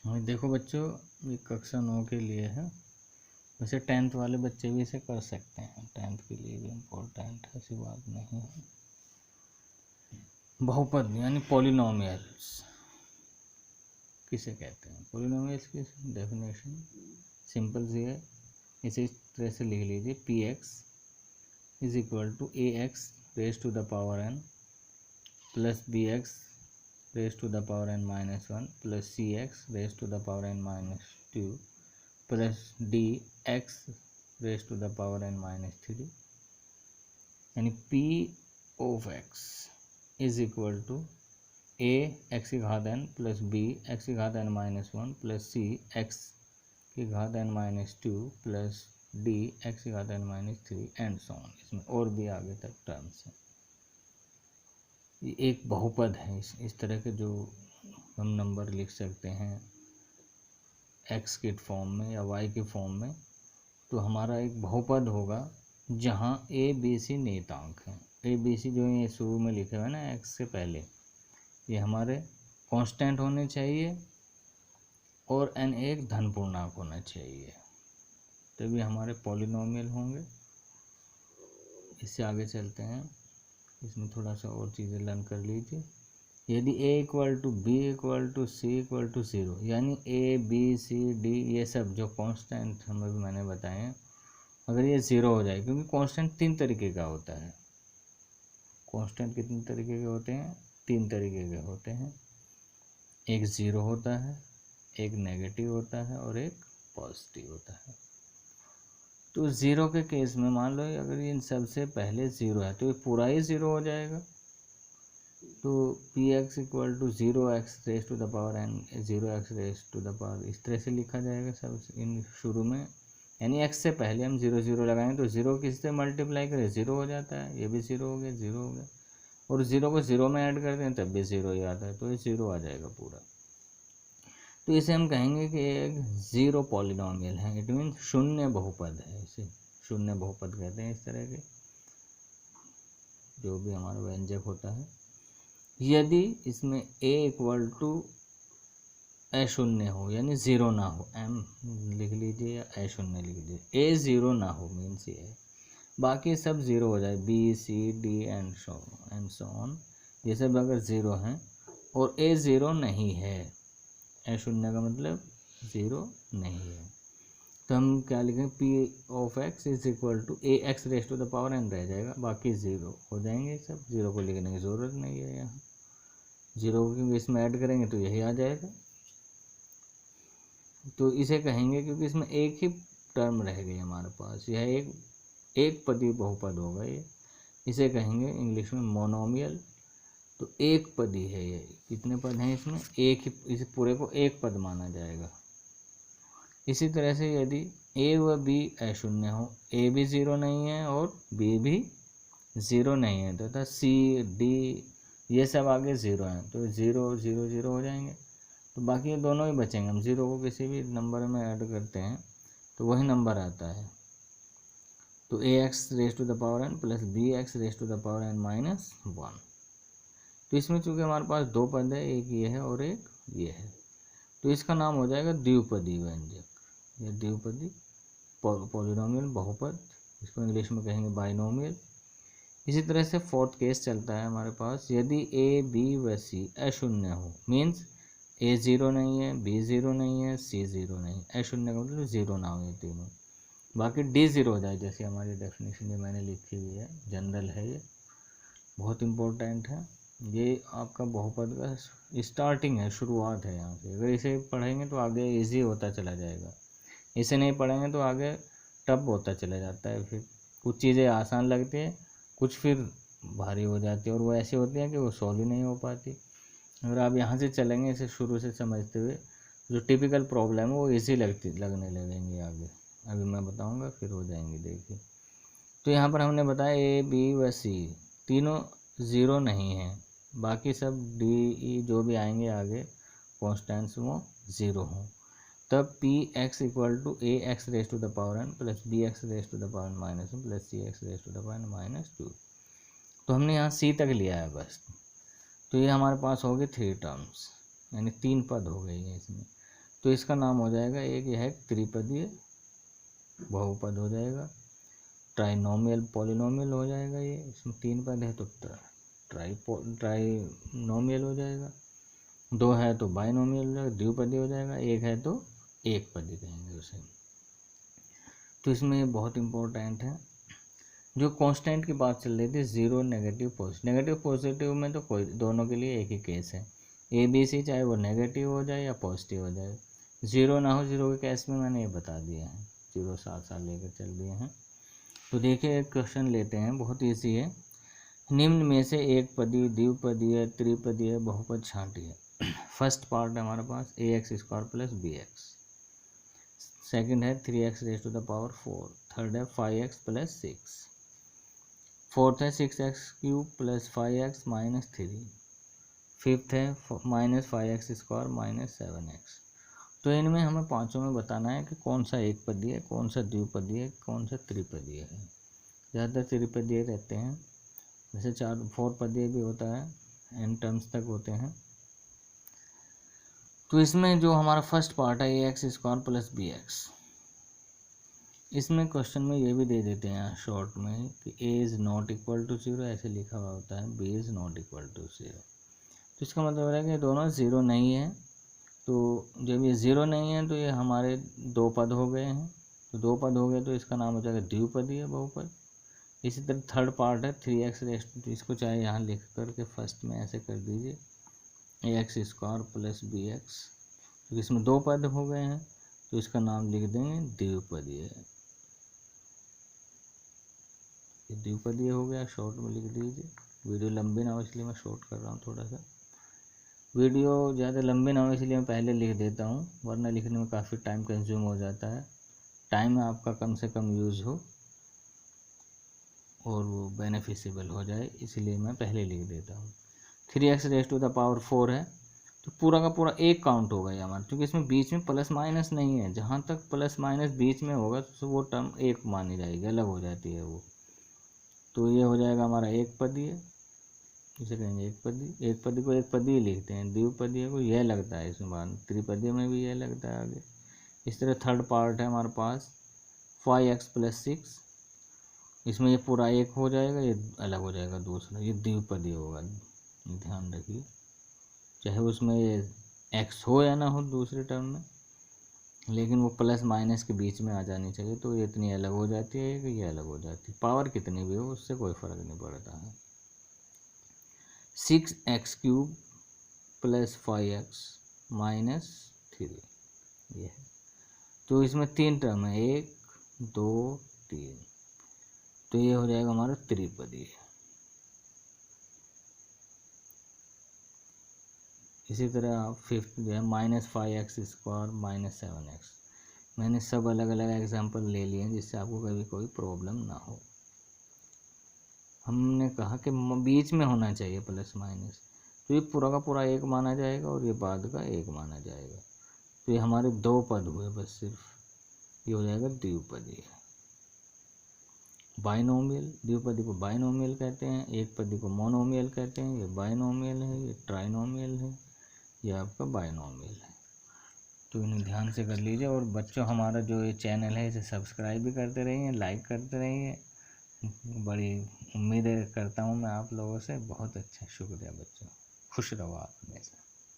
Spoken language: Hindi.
देखो बच्चों, ये कक्षा 9 के लिए है। वैसे 10th वाले बच्चे भी इसे कर सकते हैं, 10th के लिए भी इम्पोर्टेंट है, ऐसी बात नहीं है। बहुपद यानी पॉलिनोमियल्स किसे कहते हैं? पॉलिनोमियल्स की डेफिनेशन सिंपल सी है, इसे इस तरह से लिख लीजिए, p x is equal to A x raise to the power N plus B x raise to the power N minus one plus C x raise to the power N minus two plus D x raise to the power N minus three, यानी p of x is equal to A x की घात एन प्लस बी एक्स की घात एन माइनस वन प्लस सी एक्स की घात N minus two plus D X की घात N minus three and so on. इसमें और भी आगे तक टर्म्स हैं। ये एक बहुपद है। इस तरह के जो हम नंबर लिख सकते हैं एक्स के फॉर्म में या वाई के फॉर्म में, तो हमारा एक बहुपद होगा जहाँ ए बी सी नियतांक हैं। ए बी सी जो ये शुरू में लिखे हुए हैं ना एक्स से पहले, ये हमारे कांस्टेंट होने चाहिए और एन एक धन पूर्णांक होना चाहिए, तभी हमारे पॉलिनोमियल होंगे। इससे आगे चलते हैं, इसमें थोड़ा सा और चीज़ें लर्न कर लीजिए। यदि a equal to B equal to C equal to zero, यानी ए बी सी डी ये सब जो कांस्टेंट हमें भी मैंने बताए हैं, अगर ये ज़ीरो हो जाए, क्योंकि कांस्टेंट 3 तरीके का होता है। कांस्टेंट कितने तरीके के होते हैं? 3 तरीके के होते हैं। एक ज़ीरो होता है, एक नेगेटिव होता है और एक पॉजिटिव होता है। तो ज़ीरो के केस में मान लो अगर इन सबसे पहले ज़ीरो है तो ये पूरा ही ज़ीरो हो जाएगा। तो P X equal to zero X raise to the power N zero X raise to the power, इस तरह से लिखा जाएगा सब इन शुरू में। यानी एक्स से पहले हम ज़ीरो ज़ीरो लगाएंगे तो ज़ीरो किससे मल्टीप्लाई करें? ज़ीरो हो जाता है, ये भी ज़ीरो हो गया, ज़ीरो हो गया, और ज़ीरो को ज़ीरो में ऐड करते हैं तब भी ज़ीरो ही आता है, तो ये ज़ीरो आ जाएगा पूरा। तो इसे हम कहेंगे कि एक ज़ीरो पॉलिनोमियल है। इट मीन शून्य बहुपद है, इसे शून्य बहुपद कहते हैं। इस तरह के जो भी हमारा व्यंजक होता है, यदि इसमें a इक्वल टू अशून्य हो, यानी ज़ीरो ना हो, m लिख लीजिए या अशून्य लिख लीजिए, a ज़ीरो ना हो मीन्स ये है, बाकी सब ज़ीरो हो जाए, b c d and so on, ये सब अगर ज़ीरो हैं और a ज़ीरो नहीं है, अशून्य का मतलब ज़ीरो नहीं है, तो हम क्या लिखेंगे? P of x is equal to A x raise to the power N रह जाएगा, बाकी ज़ीरो हो जाएंगे सब। ज़ीरो को लिखने की ज़रूरत नहीं है यहाँ, ज़ीरो को इसमें ऐड करेंगे तो यही आ जाएगा। तो इसे कहेंगे, क्योंकि इसमें एक ही टर्म रह गई हमारे पास, यह एक पदी बहुपद होगा ये, इसे कहेंगे इंग्लिश में मोनोमियल। तो एक पदी है ये। कितने पद हैं इसमें? एक ही, इस पूरे को एक पद माना जाएगा। इसी तरह से यदि ए व बी अशून्य हो, ए भी ज़ीरो नहीं है और बी भी ज़ीरो नहीं है, तथा सी डी ये सब आगे ज़ीरो हैं, तो ज़ीरो ज़ीरो ज़ीरो हो जाएंगे, तो बाकी ये दोनों ही बचेंगे। हम ज़ीरो को किसी भी नंबर में ऐड करते हैं तो वही नंबर आता है। तो a x raise to the power N plus B x raise to the power N minus one. तो इसमें चूँकि हमारे पास दो पद है, एक ये है और एक ये है, तो इसका नाम हो जाएगा द्विपदी व्यंजक, या द्विपदी पॉलिनोमियल बहुपद, इसको इंग्लिश में कहेंगे बाइनोमियल। इसी तरह से फोर्थ केस चलता है हमारे पास, यदि ए बी व सी अशून्य हो, मीन्स ए ज़ीरो नहीं है, बी ज़ीरो नहीं है, सी ज़ीरो नहीं, अशून्य का मतलब ज़ीरो ना हो ये तीनों, बाकी डी ज़ीरो हो जाए, जैसे हमारी डेफिनेशन ये मैंने लिखी हुई है, जनरल है ये, बहुत इम्पोर्टेंट है। ये आपका बहुपद का स्टार्टिंग है, शुरुआत है यहाँ से। अगर इसे पढ़ेंगे तो आगे इजी होता चला जाएगा, इसे नहीं पढ़ेंगे तो आगे टफ होता चला जाता है। फिर कुछ चीज़ें आसान लगती है, कुछ फिर भारी हो जाती है, और वो ऐसी होती हैं कि वो सॉल्व ही नहीं हो पाती। अगर आप यहाँ से चलेंगे इसे शुरू से समझते हुए, जो टिपिकल प्रॉब्लम है वो इजी लगने लगेंगी आगे, अभी मैं बताऊँगा, फिर हो जाएंगी। देखिए, तो यहाँ पर हमने बताया ए बी व सी तीनों ज़ीरो नहीं हैं, बाकी सब डी ई जो भी आएंगे आगे कॉन्स्टेंट्स वो ज़ीरो हों, तब P X equal to A x raise to the power N plus B x raise to the power N minus one plus C x raise to the power N minus two. तो हमने यहाँ सी तक लिया है बस, तो ये हमारे पास हो गए 3 टर्म्स, यानी 3 पद हो गए हैं इसमें। तो इसका नाम हो जाएगा, एक यह है त्रिपदीय बहुपद हो जाएगा, ट्राइनोमियल पॉलिनोमियल हो जाएगा। ये इसमें 3 पद है तो ट्राइनोमियल हो जाएगा, 2 है तो बाइनोमियल हो जाएगा, द्विपदी हो जाएगा, 1 है तो एक पदी कहेंगे उसे। तो इसमें ये बहुत इम्पोर्टेंट है। जो कांस्टेंट की बात चल रही थी, zero, negative, positive. Negative positive में तो कोई, दोनों के लिए एक ही केस है, ABC, चाहे वो नेगेटिव हो जाए या पॉजिटिव हो जाए, जीरो ना हो। जीरो के केस में मैंने ये बता दिया है, जीरो साथ लेकर चल दिए हैं। तो देखिए एक क्वेश्चन लेते हैं, बहुत ईजी है। निम्न में से एक पदी, द्विपदीय, त्रिपदीय बहुपद छांटिए। फर्स्ट पार्ट है हमारे पास ax² + bx, सेकंड है 3x⁴, थर्ड है 5x + 6, फोर्थ है 6x³ + 5x - 3, फिफ्थ है -5x² - 7x। तो इनमें हमें पांचों में बताना है कि कौन सा एक पदीय है, कौन सा द्विपदीय है, कौन सा त्रिपदीय है। ज़्यादातर त्रिपदीय रहते हैं, जैसे 4 पदीय भी होता है, n टर्म्स तक होते हैं। तो इसमें जो हमारा फर्स्ट पार्ट है ax² + bx, इसमें क्वेश्चन में ये भी दे देते हैं शॉर्ट में कि a is not equal to 0, ऐसे लिखा हुआ होता है, b is not equal to 0। तो इसका मतलब है कि दोनों 0 नहीं है। तो जब ये 0 नहीं है तो ये हमारे 2 पद हो गए हैं। तो 2 पद हो गए तो इसका नाम हो जाएगा द्विपदीय बहुपद। इसी तरह थर्ड पार्ट है 3x, इसको चाहे यहाँ लिख करके फर्स्ट में ऐसे कर दीजिए, ax² + bx, तो इसमें 2 पद हो गए हैं तो इसका नाम लिख देंगे द्विपदीय। ये द्विपदीय हो गया, शॉर्ट में लिख दीजिए। वीडियो लंबी ना हो इसलिए मैं शॉर्ट कर रहा हूँ थोड़ा सा। वीडियो ज़्यादा लंबी ना हो इसलिए मैं पहले लिख देता हूँ, वरना लिखने में काफ़ी टाइम कंज्यूम हो जाता है। टाइम आपका कम से कम यूज़ हो और वो बेनिफिशियल हो जाए, इसलिए मैं पहले लिख देता हूँ। 3x⁴ है तो पूरा का पूरा एक काउंट होगा ये हमारा, क्योंकि इसमें बीच में प्लस माइनस नहीं है। जहाँ तक प्लस माइनस बीच में होगा तो वो टर्म एक मानी जाएगी, अलग हो जाती है वो। तो ये हो जाएगा हमारा एक पदीय, इसे कहेंगे एक पदी। एक पदी को एक पदी लिखते हैं, द्विपदीय को यह लगता है इसमें बाद, त्रिपदीय में भी यह लगता है आगे। इस तरह थर्ड पार्ट है हमारे पास 5x + 6, इसमें ये पूरा एक हो जाएगा, ये अलग हो जाएगा दूसरा, ये द्विपदीय होगा, ध्यान रखिए। चाहे उसमें ये x हो या ना हो दूसरे टर्म में, लेकिन वो प्लस माइनस के बीच में आ जानी चाहिए। तो ये इतनी अलग हो जाती है कि ये अलग हो जाती है, पावर कितनी भी हो उससे कोई फ़र्क नहीं पड़ता है। 6x³ + 5x - 3 ये है। तो इसमें 3 टर्म है, 1 2 3, तो ये हो जाएगा हमारा त्रिपदीय। इसी तरह आप फिफ्थ जो है -5x² - 7x, मैंने सब अलग अलग एग्जांपल ले लिए हैं जिससे आपको कभी कोई प्रॉब्लम ना हो। हमने कहा कि बीच में होना चाहिए प्लस माइनस, तो ये पूरा का पूरा एक माना जाएगा और ये बाद का एक माना जाएगा। तो ये हमारे 2 पद हुए बस सिर्फ, ये हो जाएगा द्विपदीय। बाइनोमियल, द्विपदी को बाइनोमियल कहते हैं, एक पदी को मोनोमियल कहते हैं। ये बाइनोमियल है, ये ट्राइनोमियल है, ये आपका बाइनोमियल है। तो इन्हें ध्यान से कर लीजिए। और बच्चों हमारा जो ये चैनल है इसे सब्सक्राइब भी करते रहिए, लाइक करते रहिए। बड़ी उम्मीद करता हूँ मैं आप लोगों से। बहुत अच्छा, शुक्रिया बच्चों, खुश रहो आप हमेशा।